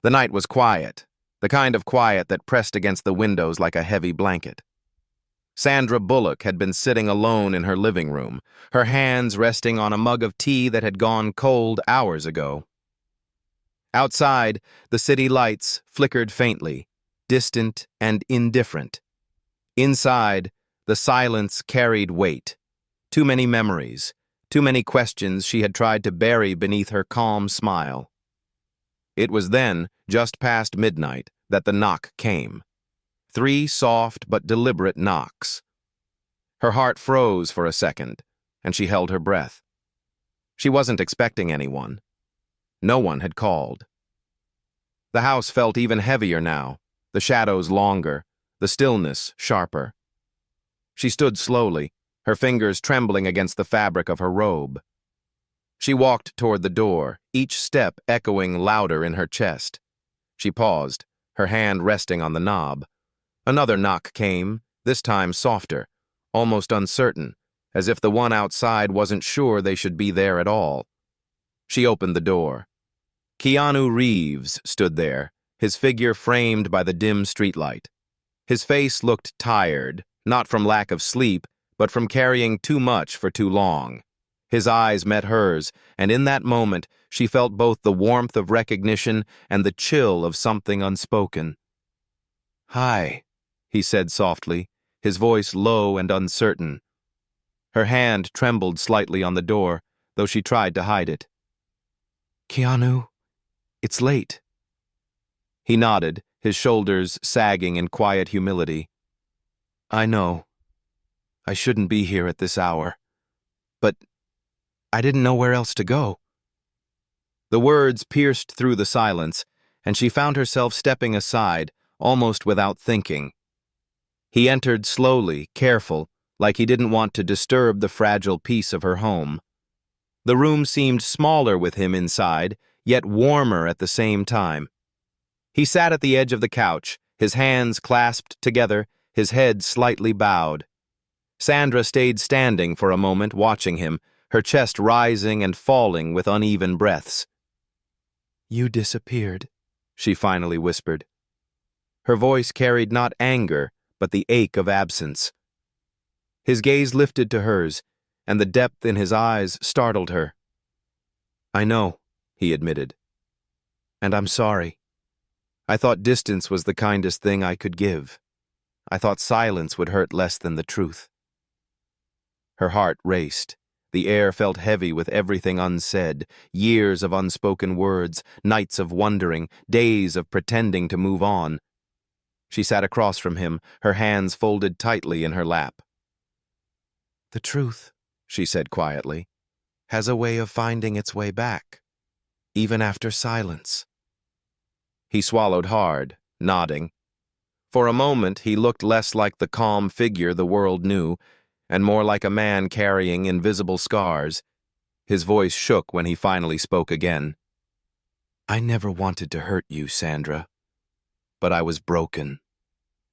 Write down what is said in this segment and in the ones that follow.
The night was quiet, the kind of quiet that pressed against the windows like a heavy blanket. Sandra Bullock had been sitting alone in her living room, her hands resting on a mug of tea that had gone cold hours ago. Outside, the city lights flickered faintly, distant and indifferent. Inside, the silence carried weight. Too many memories, too many questions she had tried to bury beneath her calm smile. It was then, just past midnight, that the knock came. 3 soft but deliberate knocks. Her heart froze for a second, and she held her breath. She wasn't expecting anyone. No one had called. The house felt even heavier now, the shadows longer, the stillness sharper. She stood slowly, her fingers trembling against the fabric of her robe. She walked toward the door, each step echoing louder in her chest. She paused, her hand resting on the knob. Another knock came, this time softer, almost uncertain, as if the one outside wasn't sure they should be there at all. She opened the door. Keanu Reeves stood there, his figure framed by the dim streetlight. His face looked tired, not from lack of sleep, but from carrying too much for too long. His eyes met hers, and in that moment she felt both the warmth of recognition and the chill of something unspoken. "Hi," he said softly, his voice low and uncertain. Her hand trembled slightly on the door, though she tried to hide it. "Keanu, it's late." He nodded, his shoulders sagging in quiet humility. "I know. I shouldn't be here at this hour. But I didn't know where else to go." The words pierced through the silence, and she found herself stepping aside, almost without thinking. He entered slowly, careful, like he didn't want to disturb the fragile peace of her home. The room seemed smaller with him inside, yet warmer at the same time. He sat at the edge of the couch, his hands clasped together, his head slightly bowed. Sandra stayed standing for a moment, watching him, her chest rising and falling with uneven breaths. "You disappeared," she finally whispered. Her voice carried not anger, but the ache of absence. His gaze lifted to hers, and the depth in his eyes startled her. "I know," he admitted. "And I'm sorry. I thought distance was the kindest thing I could give. I thought silence would hurt less than the truth." Her heart raced. The air felt heavy with everything unsaid, years of unspoken words, nights of wondering, days of pretending to move on. She sat across from him, her hands folded tightly in her lap. "The truth," she said quietly, "has a way of finding its way back, even after silence." He swallowed hard, nodding. For a moment, he looked less like the calm figure the world knew, and more like a man carrying invisible scars. His voice shook when he finally spoke again. "I never wanted to hurt you, Sandra, but I was broken.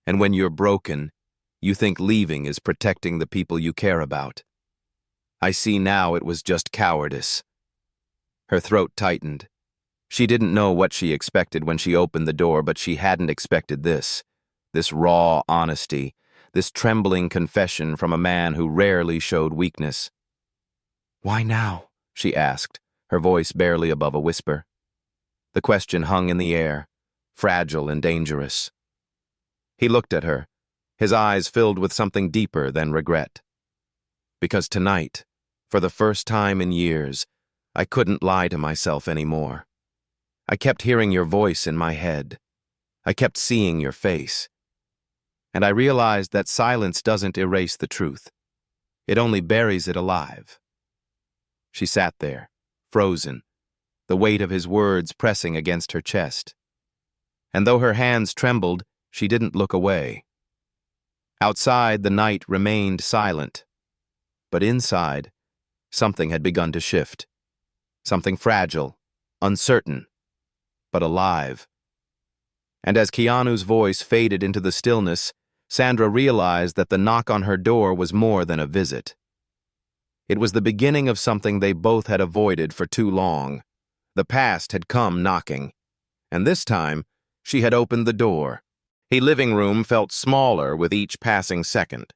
And when you're broken, you think leaving is protecting the people you care about. I see now it was just cowardice." Her throat tightened. She didn't know what she expected when she opened the door, but she hadn't expected this raw honesty, this trembling confession from a man who rarely showed weakness. "Why now?" she asked, her voice barely above a whisper. The question hung in the air, fragile and dangerous. He looked at her, his eyes filled with something deeper than regret. "Because tonight, for the first time in years, I couldn't lie to myself anymore. I kept hearing your voice in my head. I kept seeing your face. And I realized that silence doesn't erase the truth. It only buries it alive." She sat there, frozen, the weight of his words pressing against her chest. And though her hands trembled, she didn't look away. Outside, the night remained silent. But inside, something had begun to shift. Something fragile, uncertain, but alive. And as Keanu's voice faded into the stillness, Sandra realized that the knock on her door was more than a visit. It was the beginning of something they both had avoided for too long. The past had come knocking, and this time she had opened the door. His living room felt smaller with each passing second.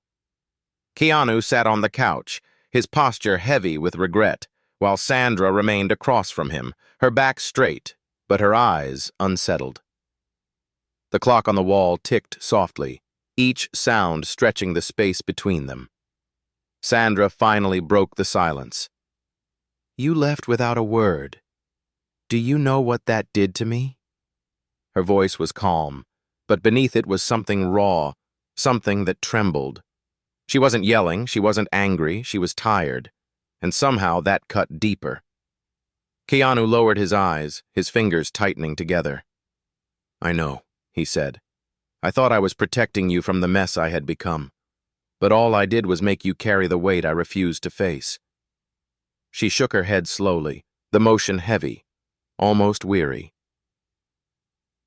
Keanu sat on the couch, his posture heavy with regret, while Sandra remained across from him, her back straight, but her eyes unsettled. The clock on the wall ticked softly, each sound stretching the space between them. Sandra finally broke the silence. "You left without a word. Do you know what that did to me?" Her voice was calm, but beneath it was something raw, something that trembled. She wasn't yelling, she wasn't angry, she was tired, and somehow that cut deeper. Keanu lowered his eyes, his fingers tightening together. "I know," he said. "I thought I was protecting you from the mess I had become, but all I did was make you carry the weight I refused to face." She shook her head slowly, the motion heavy, almost weary.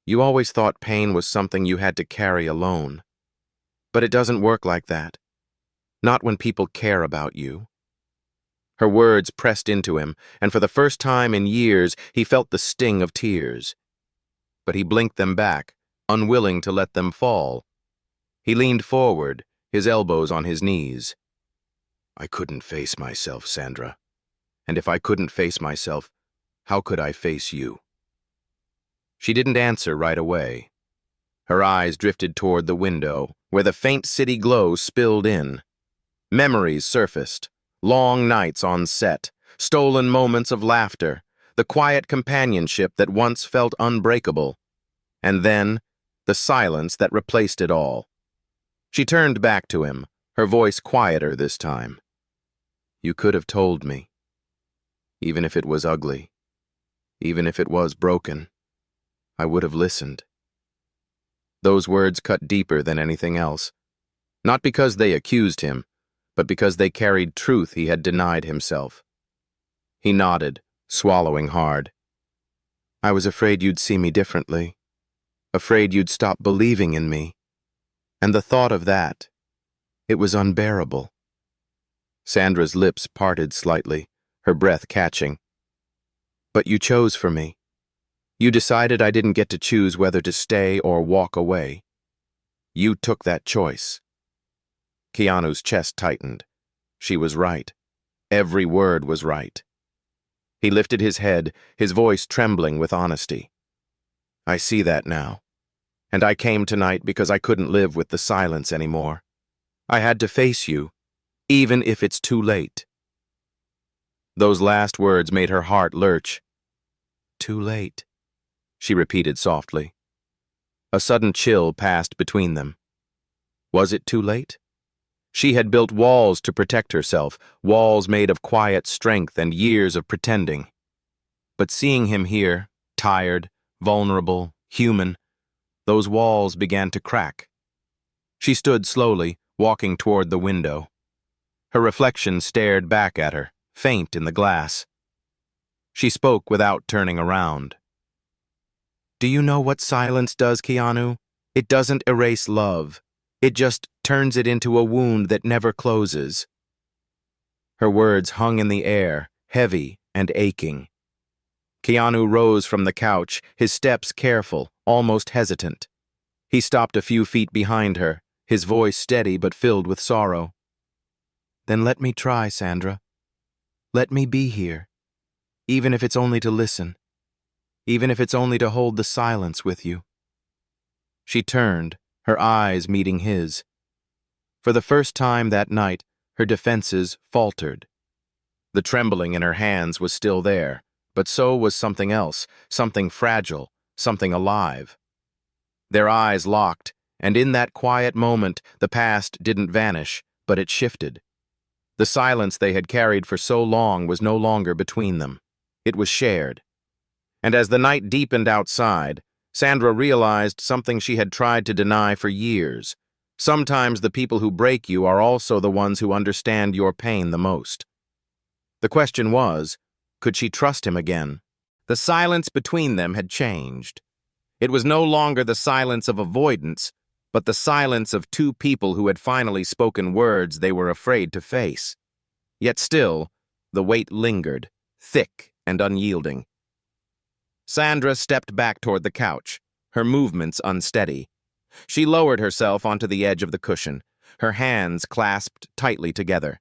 "You always thought pain was something you had to carry alone. But it doesn't work like that. Not when people care about you." Her words pressed into him, and for the first time in years, he felt the sting of tears. But he blinked them back, unwilling to let them fall. He leaned forward, his elbows on his knees. "I couldn't face myself, Sandra. And if I couldn't face myself, how could I face you?" She didn't answer right away. Her eyes drifted toward the window, where the faint city glow spilled in. Memories surfaced, long nights on set, stolen moments of laughter, the quiet companionship that once felt unbreakable, and then the silence that replaced it all. She turned back to him, her voice quieter this time. "You could have told me. Even if it was ugly, even if it was broken, I would have listened." Those words cut deeper than anything else, not because they accused him, but because they carried truth he had denied himself. He nodded, swallowing hard. "I was afraid you'd see me differently, afraid you'd stop believing in me. And the thought of that, it was unbearable." Sandra's lips parted slightly, her breath catching. "But you chose for me. You decided I didn't get to choose whether to stay or walk away. You took that choice." Keanu's chest tightened. She was right. Every word was right. He lifted his head, his voice trembling with honesty. "I see that now. And I came tonight because I couldn't live with the silence anymore. I had to face you, even if it's too late." Those last words made her heart lurch. "Too late," she repeated softly. A sudden chill passed between them. Was it too late? She had built walls to protect herself, walls made of quiet strength and years of pretending. But seeing him here, tired, vulnerable, human, those walls began to crack. She stood slowly, walking toward the window. Her reflection stared back at her, faint in the glass. She spoke without turning around. "Do you know what silence does, Keanu? It doesn't erase love. It just turns it into a wound that never closes." Her words hung in the air, heavy and aching. Keanu rose from the couch, his steps careful, almost hesitant. He stopped a few feet behind her, his voice steady but filled with sorrow. "Then let me try, Sandra. Let me be here, even if it's only to listen, even if it's only to hold the silence with you." She turned, her eyes meeting his. For the first time that night, her defenses faltered. The trembling in her hands was still there, but so was something else, something fragile, something alive. Their eyes locked, and in that quiet moment, the past didn't vanish, but it shifted. The silence they had carried for so long was no longer between them. It was shared. And as the night deepened outside, Sandra realized something she had tried to deny for years. Sometimes the people who break you are also the ones who understand your pain the most. The question was, could she trust him again? The silence between them had changed. It was no longer the silence of avoidance, but the silence of two people who had finally spoken words they were afraid to face. Yet still, the weight lingered, thick and unyielding. Sandra stepped back toward the couch, her movements unsteady. She lowered herself onto the edge of the cushion, her hands clasped tightly together.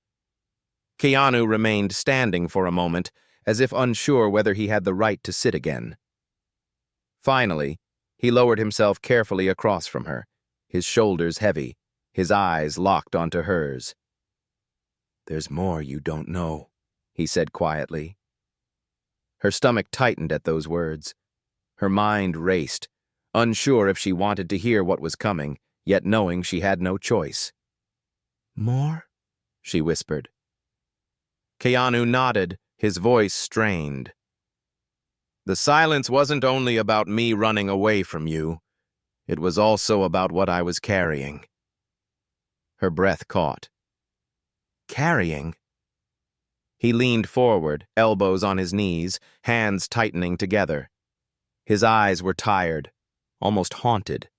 Keanu remained standing for a moment, as if unsure whether he had the right to sit again. Finally, he lowered himself carefully across from her, his shoulders heavy, his eyes locked onto hers. "There's more you don't know," he said quietly. Her stomach tightened at those words. Her mind raced, unsure if she wanted to hear what was coming, yet knowing she had no choice. "More?" she whispered. Keanu nodded, his voice strained. "The silence wasn't only about me running away from you. It was also about what I was carrying." Her breath caught. "Carrying?" He leaned forward, elbows on his knees, hands tightening together. His eyes were tired, almost haunted.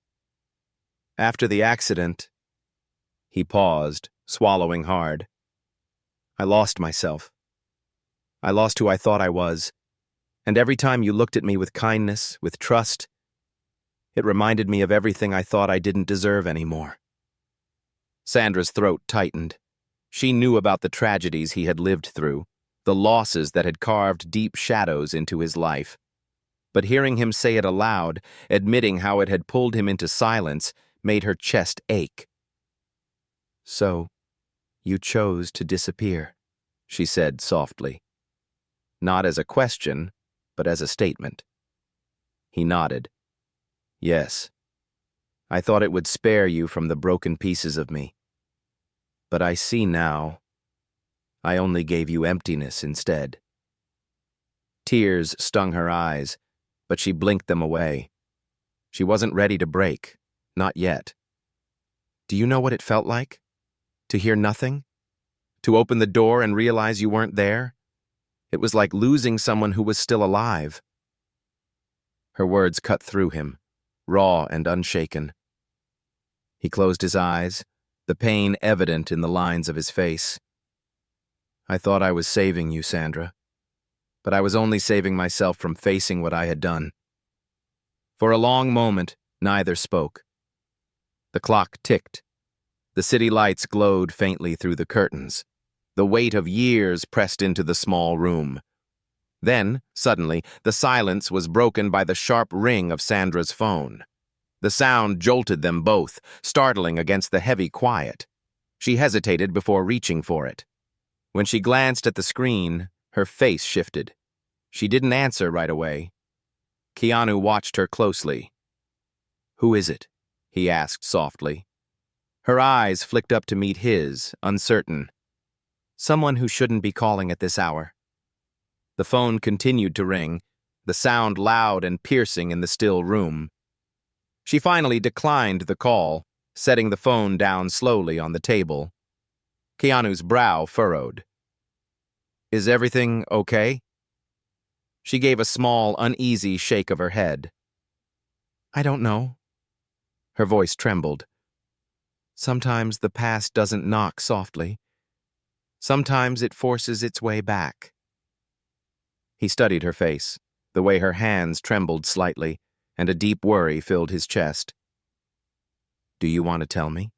"After the accident," he paused, swallowing hard, "I lost myself. I lost who I thought I was, and every time you looked at me with kindness, with trust, it reminded me of everything I thought I didn't deserve anymore." Sandra's throat tightened. She knew about the tragedies he had lived through, the losses that had carved deep shadows into his life. But hearing him say it aloud, admitting how it had pulled him into silence, made her chest ache. "So, you chose to disappear," she said softly. Not as a question, but as a statement. He nodded. "Yes. I thought it would spare you from the broken pieces of me. But I see now. I only gave you emptiness instead." Tears stung her eyes, but she blinked them away. She wasn't ready to break, not yet. "Do you know what it felt like? To hear nothing? To open the door and realize you weren't there? It was like losing someone who was still alive." Her words cut through him, raw and unshaken. He closed his eyes, the pain evident in the lines of his face. "I thought I was saving you, Sandra, but I was only saving myself from facing what I had done." For a long moment, neither spoke. The clock ticked. The city lights glowed faintly through the curtains. The weight of years pressed into the small room. Then, suddenly, the silence was broken by the sharp ring of Sandra's phone. The sound jolted them both, startling against the heavy quiet. She hesitated before reaching for it. When she glanced at the screen, her face shifted. She didn't answer right away. Keanu watched her closely. "Who is it?" he asked softly. Her eyes flicked up to meet his, uncertain. "Someone who shouldn't be calling at this hour." The phone continued to ring, the sound loud and piercing in the still room. She finally declined the call, setting the phone down slowly on the table. Keanu's brow furrowed. "Is everything okay?" She gave a small, uneasy shake of her head. "I don't know." Her voice trembled. "Sometimes the past doesn't knock softly. Sometimes it forces its way back." He studied her face, the way her hands trembled slightly, and a deep worry filled his chest. "Do you want to tell me?"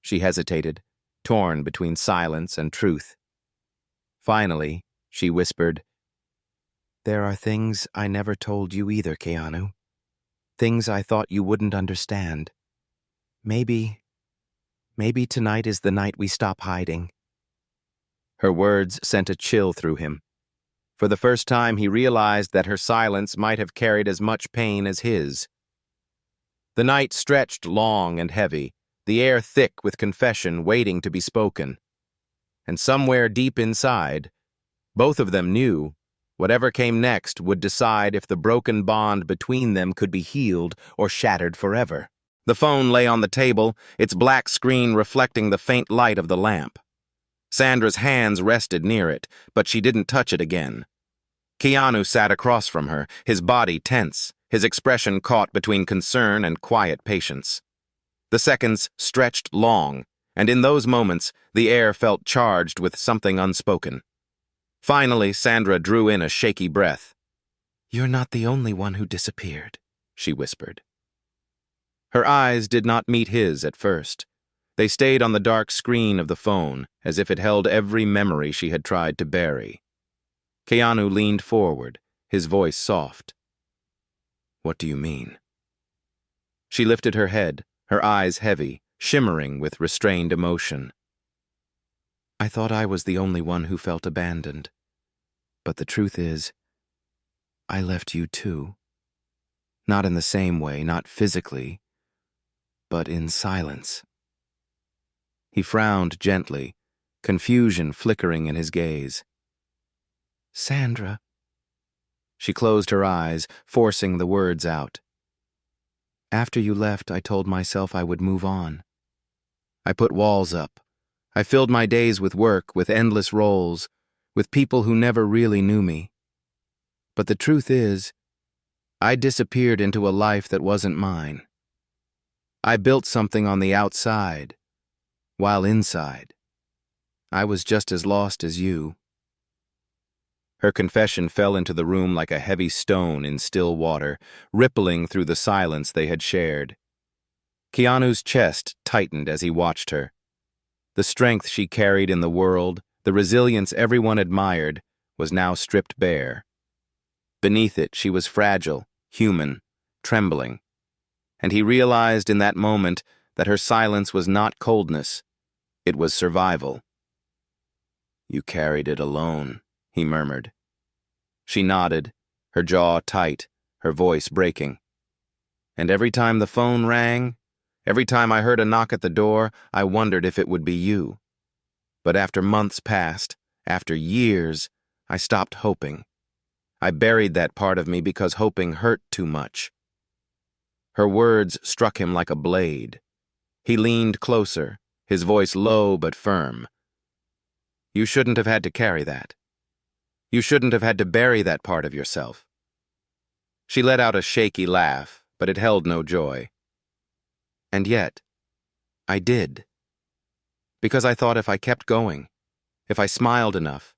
She hesitated, torn between silence and truth. Finally, she whispered, "There are things I never told you either, Keanu. Things I thought you wouldn't understand. Maybe tonight is the night we stop hiding." Her words sent a chill through him. For the first time, he realized that her silence might have carried as much pain as his. The night stretched long and heavy, the air thick with confession waiting to be spoken. And somewhere deep inside, both of them knew, whatever came next would decide if the broken bond between them could be healed or shattered forever. The phone lay on the table, its black screen reflecting the faint light of the lamp. Sandra's hands rested near it, but she didn't touch it again. Keanu sat across from her, his body tense, his expression caught between concern and quiet patience. The seconds stretched long, and in those moments, the air felt charged with something unspoken. Finally, Sandra drew in a shaky breath. You're not the only one who disappeared, she whispered. Her eyes did not meet his at first. They stayed on the dark screen of the phone, as if it held every memory she had tried to bury. Keanu leaned forward, his voice soft. What do you mean? She lifted her head, her eyes heavy, shimmering with restrained emotion. I thought I was the only one who felt abandoned. But the truth is, I left you too. Not in the same way, not physically, but in silence. He frowned gently, confusion flickering in his gaze. Sandra. She closed her eyes, forcing the words out. After you left, I told myself I would move on. I put walls up. I filled my days with work, with endless roles, with people who never really knew me. But the truth is, I disappeared into a life that wasn't mine. I built something on the outside, while inside, I was just as lost as you. Her confession fell into the room like a heavy stone in still water, rippling through the silence they had shared. Keanu's chest tightened as he watched her. The strength she carried in the world, the resilience everyone admired, was now stripped bare. Beneath it, she was fragile, human, trembling. And he realized in that moment that her silence was not coldness, it was survival. You carried it alone, he murmured. She nodded, her jaw tight, her voice breaking. And every time the phone rang, every time I heard a knock at the door, I wondered if it would be you. But after months passed, after years, I stopped hoping. I buried that part of me because hoping hurt too much. Her words struck him like a blade. He leaned closer, his voice low but firm. You shouldn't have had to carry that. You shouldn't have had to bury that part of yourself. She let out a shaky laugh, but it held no joy. And yet, I did. Because I thought if I kept going, if I smiled enough,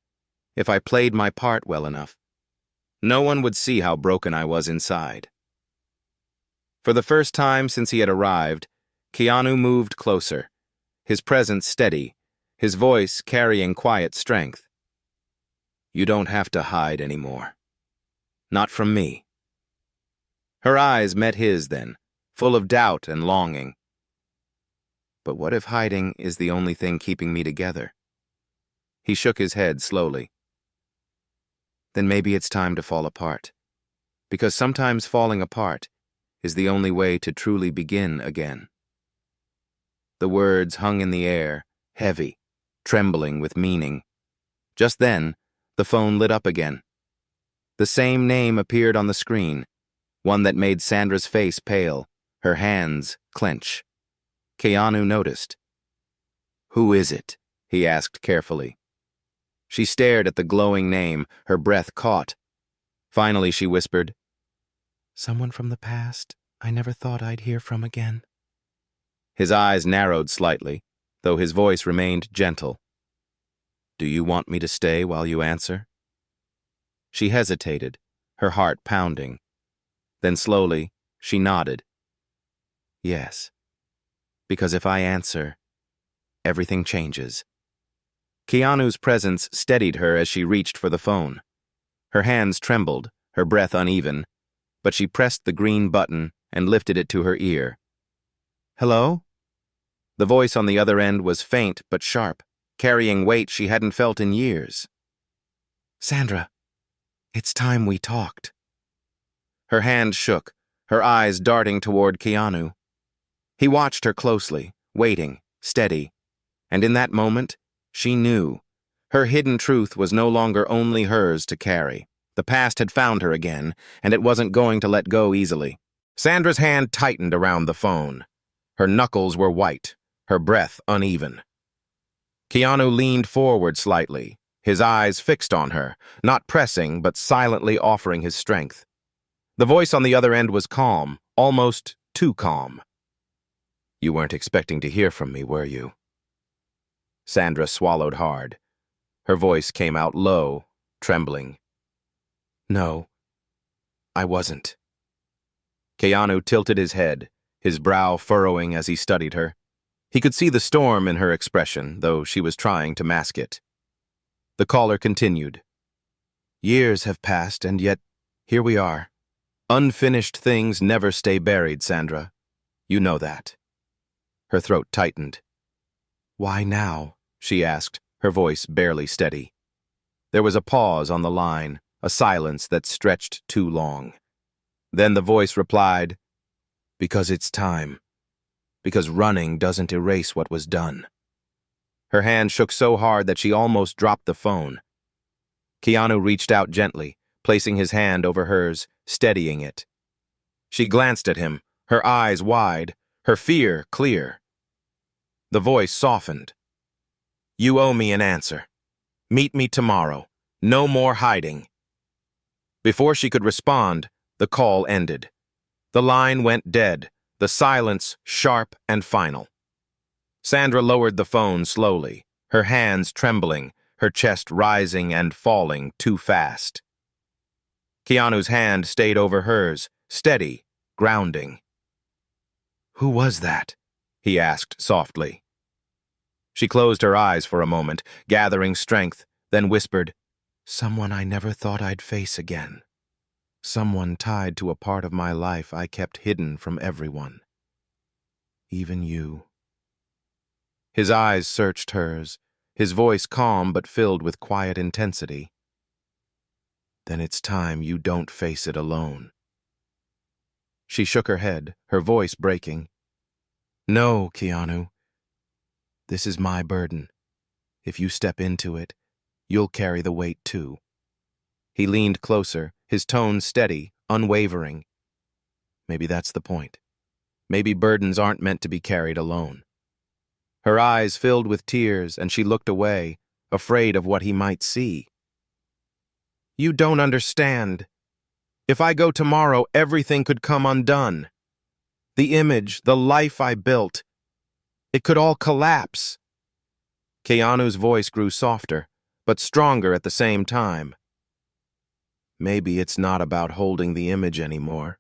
if I played my part well enough, no one would see how broken I was inside. For the first time since he had arrived, Keanu moved closer, his presence steady, his voice carrying quiet strength. You don't have to hide anymore. Not from me. Her eyes met his then, full of doubt and longing. But what if hiding is the only thing keeping me together? He shook his head slowly. Then maybe it's time to fall apart. Because sometimes falling apart is the only way to truly begin again. The words hung in the air, heavy, trembling with meaning. Just then, the phone lit up again. The same name appeared on the screen, one that made Sandra's face pale, her hands clench. Keanu noticed. Who is it? He asked carefully. She stared at the glowing name, her breath caught. Finally, she whispered, Someone from the past I never thought I'd hear from again. His eyes narrowed slightly, though his voice remained gentle. Do you want me to stay while you answer? She hesitated, her heart pounding. Then slowly, she nodded. Yes, because if I answer, everything changes. Keanu's presence steadied her as she reached for the phone. Her hands trembled, her breath uneven, but she pressed the green button and lifted it to her ear. Hello? The voice on the other end was faint but sharp, carrying weight she hadn't felt in years. Sandra, it's time we talked. Her hand shook, her eyes darting toward Keanu. He watched her closely, waiting, steady, and in that moment, she knew. Her hidden truth was no longer only hers to carry. The past had found her again, and it wasn't going to let go easily. Sandra's hand tightened around the phone. Her knuckles were white, her breath uneven. Keanu leaned forward slightly, his eyes fixed on her, not pressing but silently offering his strength. The voice on the other end was calm, almost too calm. You weren't expecting to hear from me, were you? Sandra swallowed hard. Her voice came out low, trembling. No, I wasn't. Keanu tilted his head, his brow furrowing as he studied her. He could see the storm in her expression, though she was trying to mask it. The caller continued. Years have passed, and yet here we are. Unfinished things never stay buried, Sandra. You know that. Her throat tightened. Why now? She asked, her voice barely steady. There was a pause on the line, a silence that stretched too long. Then the voice replied, Because it's time. Because running doesn't erase what was done. Her hand shook so hard that she almost dropped the phone. Keanu reached out gently, placing his hand over hers, steadying it. She glanced at him, her eyes wide, her fear clear. The voice softened. You owe me an answer. Meet me tomorrow. No more hiding. Before she could respond, the call ended. The line went dead, the silence sharp and final. Sandra lowered the phone slowly, her hands trembling, her chest rising and falling too fast. Keanu's hand stayed over hers, steady, grounding. Who was that? He asked softly. She closed her eyes for a moment, gathering strength, then whispered, Someone I never thought I'd face again. Someone tied to a part of my life I kept hidden from everyone. Even you. His eyes searched hers, his voice calm but filled with quiet intensity. Then it's time you don't face it alone. She shook her head, her voice breaking. No, Keanu. This is my burden. If you step into it, you'll carry the weight too. He leaned closer, his tone steady, unwavering. Maybe that's the point. Maybe burdens aren't meant to be carried alone. Her eyes filled with tears, and she looked away, afraid of what he might see. You don't understand. If I go tomorrow, everything could come undone. The image, the life I built, it could all collapse. Keanu's voice grew softer, but stronger at the same time. Maybe it's not about holding the image anymore.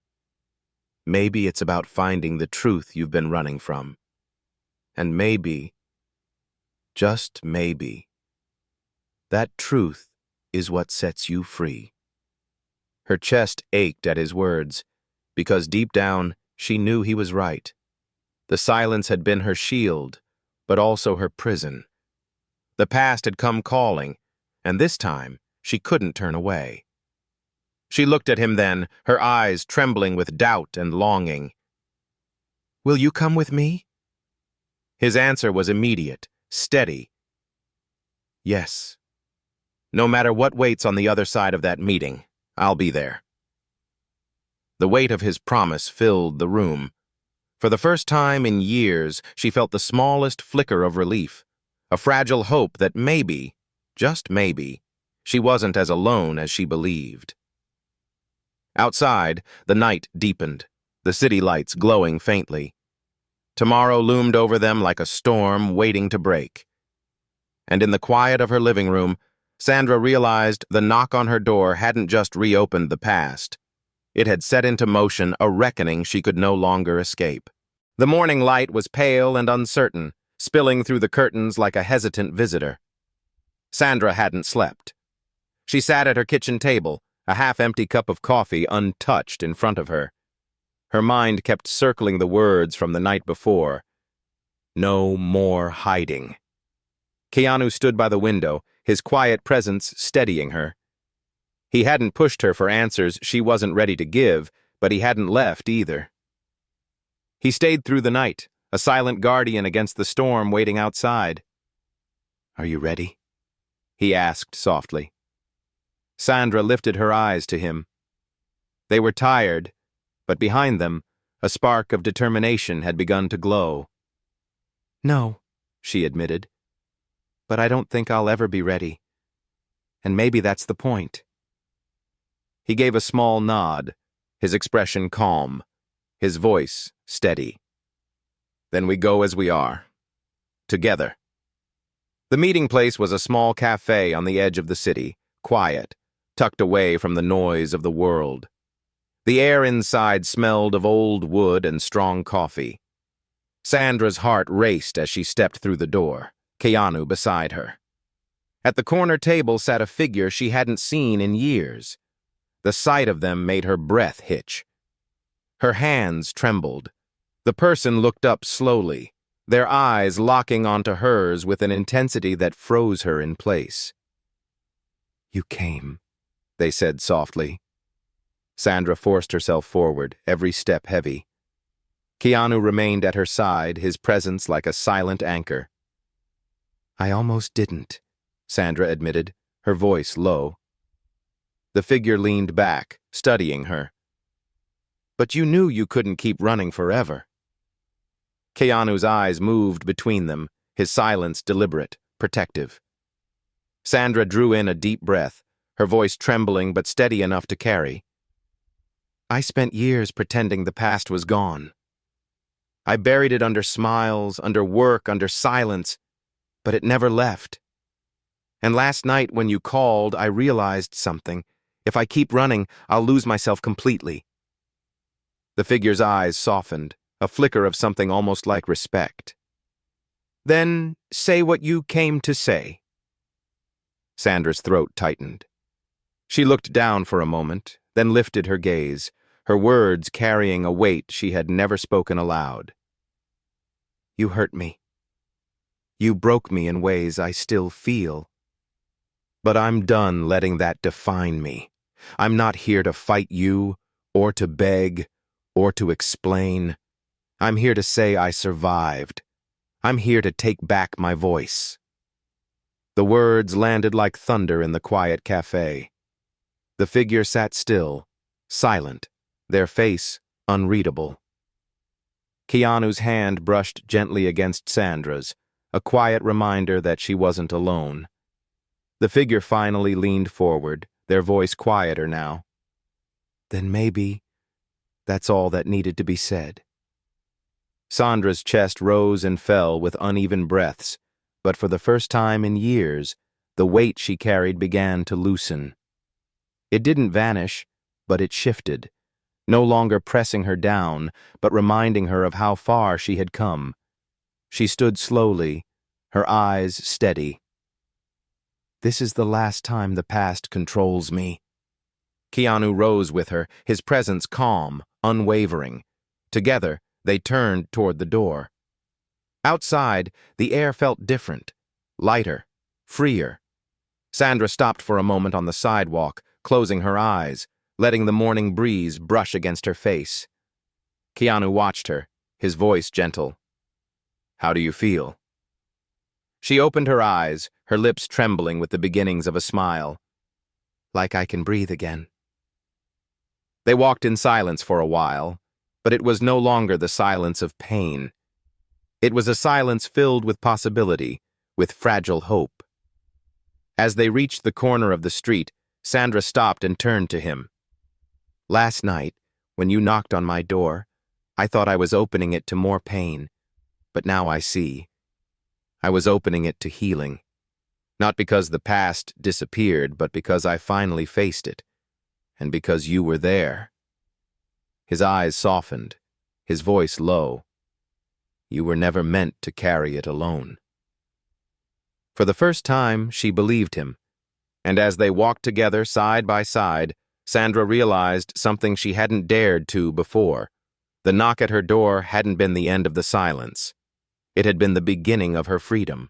Maybe it's about finding the truth you've been running from. And maybe, just maybe, that truth is what sets you free. Her chest ached at his words, because deep down, she knew he was right. The silence had been her shield, but also her prison. The past had come calling, and this time, she couldn't turn away. She looked at him then, her eyes trembling with doubt and longing. Will you come with me? His answer was immediate, steady. Yes. No matter what waits on the other side of that meeting, I'll be there. The weight of his promise filled the room. For the first time in years, she felt the smallest flicker of relief, a fragile hope that maybe, just maybe, she wasn't as alone as she believed. Outside, the night deepened, the city lights glowing faintly. Tomorrow loomed over them like a storm waiting to break. And in the quiet of her living room, Sandra realized the knock on her door hadn't just reopened the past. It had set into motion a reckoning she could no longer escape. The morning light was pale and uncertain, spilling through the curtains like a hesitant visitor. Sandra hadn't slept. She sat at her kitchen table, a half-empty cup of coffee untouched in front of her. Her mind kept circling the words from the night before. No more hiding. Keanu stood by the window, his quiet presence steadying her. He hadn't pushed her for answers she wasn't ready to give, but he hadn't left either. He stayed through the night, a silent guardian against the storm waiting outside. Are you ready? He asked softly. Sandra lifted her eyes to him. They were tired, but behind them, a spark of determination had begun to glow. No, she admitted, but I don't think I'll ever be ready. And maybe that's the point. He gave a small nod, his expression calm, his voice steady. Then we go as we are, together. The meeting place was a small cafe on the edge of the city, quiet, tucked away from the noise of the world. The air inside smelled of old wood and strong coffee. Sandra's heart raced as she stepped through the door, Keanu beside her. At the corner table sat a figure she hadn't seen in years. The sight of them made her breath hitch. Her hands trembled. The person looked up slowly, their eyes locking onto hers with an intensity that froze her in place. "You came," they said softly. Sandra forced herself forward, every step heavy. Keanu remained at her side, his presence like a silent anchor. "I almost didn't," Sandra admitted, her voice low. The figure leaned back, studying her. "But you knew you couldn't keep running forever." Keanu's eyes moved between them, his silence deliberate, protective. Sandra drew in a deep breath, her voice trembling but steady enough to carry. "I spent years pretending the past was gone. I buried it under smiles, under work, under silence, but it never left. And last night when you called, I realized something. If I keep running, I'll lose myself completely." The figure's eyes softened, a flicker of something almost like respect. "Then say what you came to say." Sandra's throat tightened. She looked down for a moment, then lifted her gaze, her words carrying a weight she had never spoken aloud. "You hurt me. You broke me in ways I still feel. But I'm done letting that define me. I'm not here to fight you, or to beg, or to explain. I'm here to say I survived. I'm here to take back my voice." The words landed like thunder in the quiet cafe. The figure sat still, silent, their face unreadable. Keanu's hand brushed gently against Sandra's, a quiet reminder that she wasn't alone. The figure finally leaned forward, their voice quieter now. "Then maybe that's all that needed to be said." Sandra's chest rose and fell with uneven breaths, but for the first time in years, the weight she carried began to loosen. It didn't vanish, but it shifted, no longer pressing her down, but reminding her of how far she had come. She stood slowly, her eyes steady. "This is the last time the past controls me." Keanu rose with her, his presence calm, unwavering. Together, they turned toward the door. Outside, the air felt different, lighter, freer. Sandra stopped for a moment on the sidewalk, closing her eyes, letting the morning breeze brush against her face. Keanu watched her, his voice gentle. "How do you feel?" She opened her eyes, her lips trembling with the beginnings of a smile. "Like I can breathe again." They walked in silence for a while, but it was no longer the silence of pain. It was a silence filled with possibility, with fragile hope. As they reached the corner of the street, Sandra stopped and turned to him. "Last night, when you knocked on my door, I thought I was opening it to more pain, but now I see. I was opening it to healing. Not because the past disappeared, but because I finally faced it, and because you were there." His eyes softened, his voice low. "You were never meant to carry it alone." For the first time, she believed him, and as they walked together side by side, Sandra realized something she hadn't dared to before. The knock at her door hadn't been the end of the silence. It had been the beginning of her freedom.